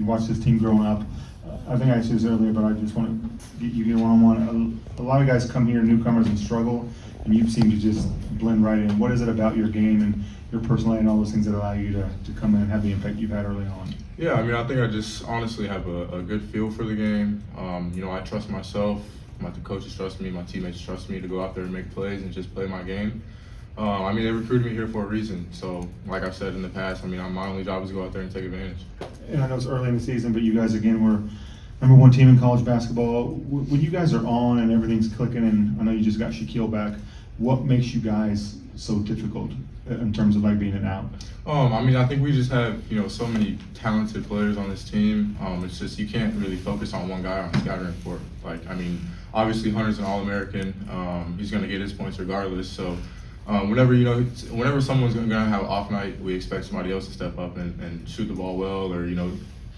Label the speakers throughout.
Speaker 1: you watched this team growing up. I think I asked you this earlier, but I just want to get you one-on-one. A lot of guys come here, newcomers, and struggle, and you seem to just blend right in. What is it about your game and your personality and all those things that allow you to come in and have the impact you've had early on?
Speaker 2: Yeah, I mean, I think I just honestly have a good feel for the game. I trust myself. The coaches trust me. My teammates trust me to go out there and make plays and just play my game. They recruited me here for a reason. So, like I've said in the past, my only job is to go out there and take advantage.
Speaker 1: And I know it's early in the season, but you guys, again, were number one team in college basketball. When you guys are on and everything's clicking, and I know you just got Shaquille back, what makes you guys so difficult in terms of being an out?
Speaker 2: I think we just have, so many talented players on this team. It's just you can't really focus on one guy on the scouting report. Obviously Hunter's an All-American. He's going to get his points regardless. So whenever someone's going to have an off night, we expect somebody else to step up and shoot the ball well, or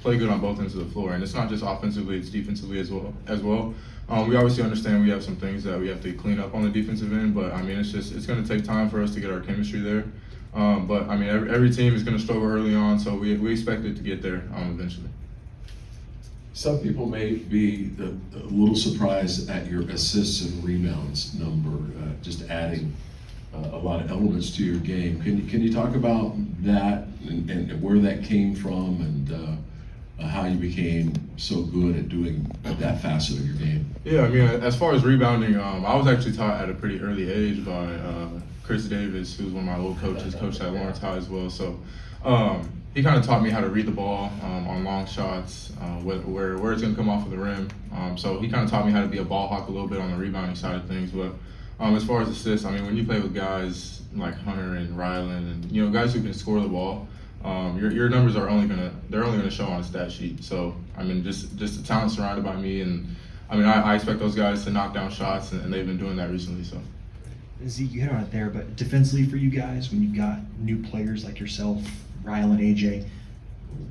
Speaker 2: play good on both ends of the floor. And it's not just offensively; it's defensively as well. We obviously understand we have some things that we have to clean up on the defensive end, but it's going to take time for us to get our chemistry there. Every team is going to struggle early on, so we expect it to get there eventually.
Speaker 3: Some people may be a little surprised at your assists and rebounds number, just adding a lot of elements to your game. Can you talk about that and where that came from and how you became so good at doing that facet of your game?
Speaker 2: Yeah, as far as rebounding, I was actually taught at a pretty early age by Chris Davis, who's one of my old coaches, coached at Lawrence High as well. So he kind of taught me how to read the ball on long shots, where it's going to come off of the rim. So he kind of taught me how to be a ball hawk a little bit on the rebounding side of things. But as far as assists, when you play with guys like Hunter and Ryland and guys who can score the ball, your numbers are only gonna show on a stat sheet. So just the talent surrounded by me, and I expect those guys to knock down shots, and they've been doing that recently. So.
Speaker 4: Zeke, you hit on it there, but defensively for you guys, when you've got new players like yourself, Ryland, AJ,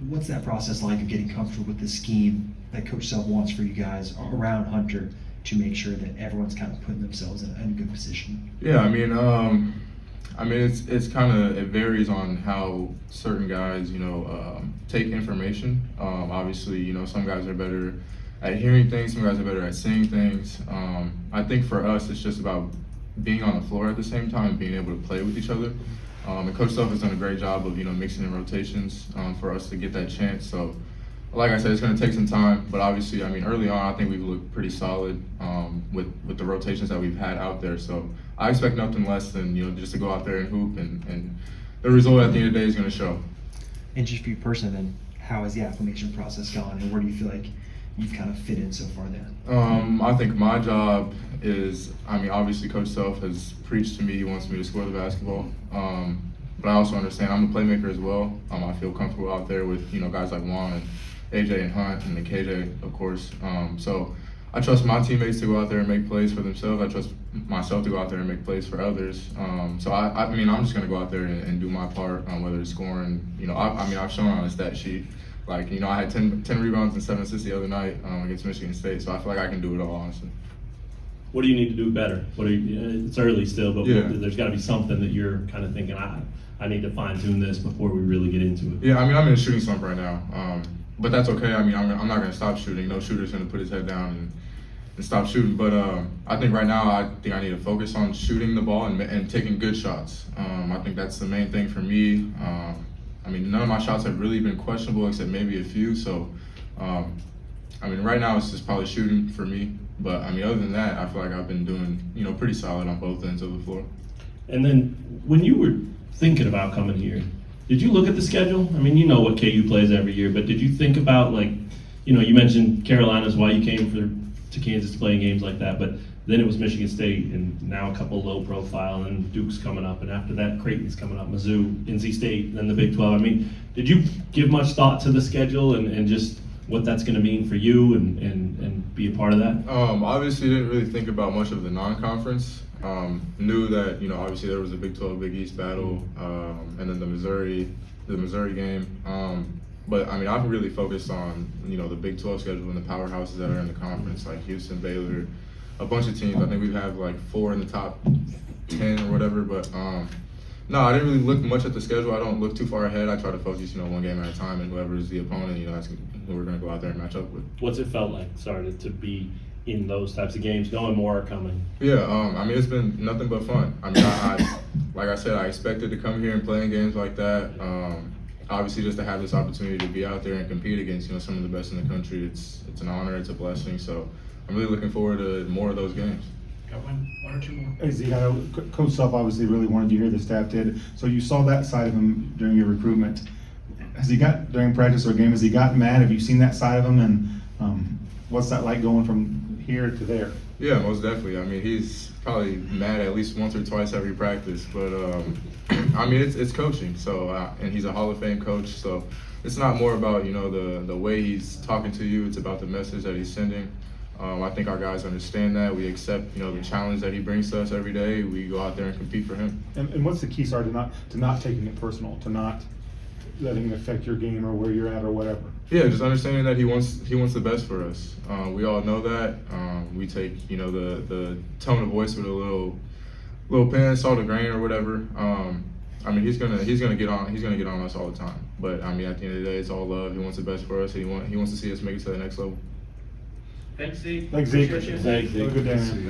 Speaker 4: what's that process like of getting comfortable with the scheme that Coach Self wants for you guys around Hunter to make sure that everyone's kind of putting themselves in a good position?
Speaker 2: Yeah, it's kind of, it varies on how certain guys, take information. Obviously, some guys are better at hearing things, some guys are better at seeing things. I think for us, it's just about being on the floor at the same time and being able to play with each other. And Coach Self has done a great job of, mixing in rotations for us to get that chance. So, like I said, it's going to take some time, but obviously, early on, I think we've looked pretty solid with the rotations that we've had out there. So I expect nothing less than, just to go out there and hoop, and the result at the end of the day is going to show.
Speaker 4: And just for you personally, then, how has the acclimation process gone, and where do you feel like you've kind of fit in so far there?
Speaker 2: I think my job is, obviously Coach Self has preached to me, he wants me to score the basketball. But I also understand I'm a playmaker as well. I feel comfortable out there with, guys like Juan and AJ and Hunt and then KJ, of course. So I trust my teammates to go out there and make plays for themselves. I trust myself to go out there and make plays for others. So I'm just gonna go out there and do my part, whether it's scoring. I've shown on a stat sheet. I had 10 rebounds and 7 assists the other night against Michigan State. So I feel like I can do it all, honestly.
Speaker 5: What do you need to do better? It's early still, but
Speaker 2: yeah.
Speaker 5: There's got to be something that you're kind of thinking, I need to fine tune this before we really get into it.
Speaker 2: Yeah, I'm in a shooting slump right now. But that's okay. I'm not going to stop shooting. No shooter's going to put his head down and stop shooting. But I think right now I need to focus on shooting the ball and taking good shots. I think that's the main thing for me. None of my shots have really been questionable except maybe a few. So, right now it's just probably shooting for me. But, other than that, I feel like I've been doing, pretty solid on both ends of the floor.
Speaker 5: And then when you were thinking about coming here, did you look at the schedule? You know what KU plays every year, but did you think about, you mentioned Carolina's why you came to Kansas to play in games like that, but then it was Michigan State, and now a couple low profile, and Duke's coming up, and after that Creighton's coming up, Mizzou, NC State, then the Big 12. Did you give much thought to the schedule and just what that's going to mean for you and be a part of that?
Speaker 2: Obviously didn't really think about much of the non-conference. Knew that, obviously there was a Big 12, Big East battle, and then the Missouri game. But I've really focused on, the Big 12 schedule and the powerhouses that are in the conference, like Houston, Baylor, a bunch of teams. I think we have 4 in the top 10 or whatever. But No, I didn't really look much at the schedule. I don't look too far ahead. I try to focus, one game at a time, and whoever is the opponent, that's who we're going to go out there and match up with.
Speaker 5: What's it felt like, to be in those types of games, knowing more are coming?
Speaker 2: Yeah, it's been nothing but fun. I like I said, I expected to come here and play in games like that. Obviously, just to have this opportunity to be out there and compete against, some of the best in the country, it's an honor, it's a blessing. So I'm really looking forward to more of those games.
Speaker 5: Got one or two more.
Speaker 1: Hey, Zeke, I know Coach Self obviously really wanted you here, the staff did. So you saw that side of him during your recruitment. During practice or game, has he gotten mad? Have you seen that side of him? And what's that like going from here to there?
Speaker 2: Yeah, most definitely. He's probably mad at least once or twice every practice, but it's coaching. So and he's a Hall of Fame coach, so it's not more about the way he's talking to you. It's about the message that he's sending. I think our guys understand that. We accept the challenge that he brings to us every day. We go out there and compete for him.
Speaker 1: And what's the key, sorry, to not taking it personal, to not letting it affect your game or where you're at or whatever?
Speaker 2: Yeah, just understanding that he wants the best for us. We all know that. We take the tone of voice with a little pin, salt of grain or whatever. He's gonna get on us all the time. But at the end of the day, it's all love. He wants the best for us. And he wants to see us make it to the next level.
Speaker 5: Thanks, Zeke.
Speaker 1: Thanks, Zeke.
Speaker 5: Appreciate you. Thanks, Zeke.
Speaker 1: Have a good day, man.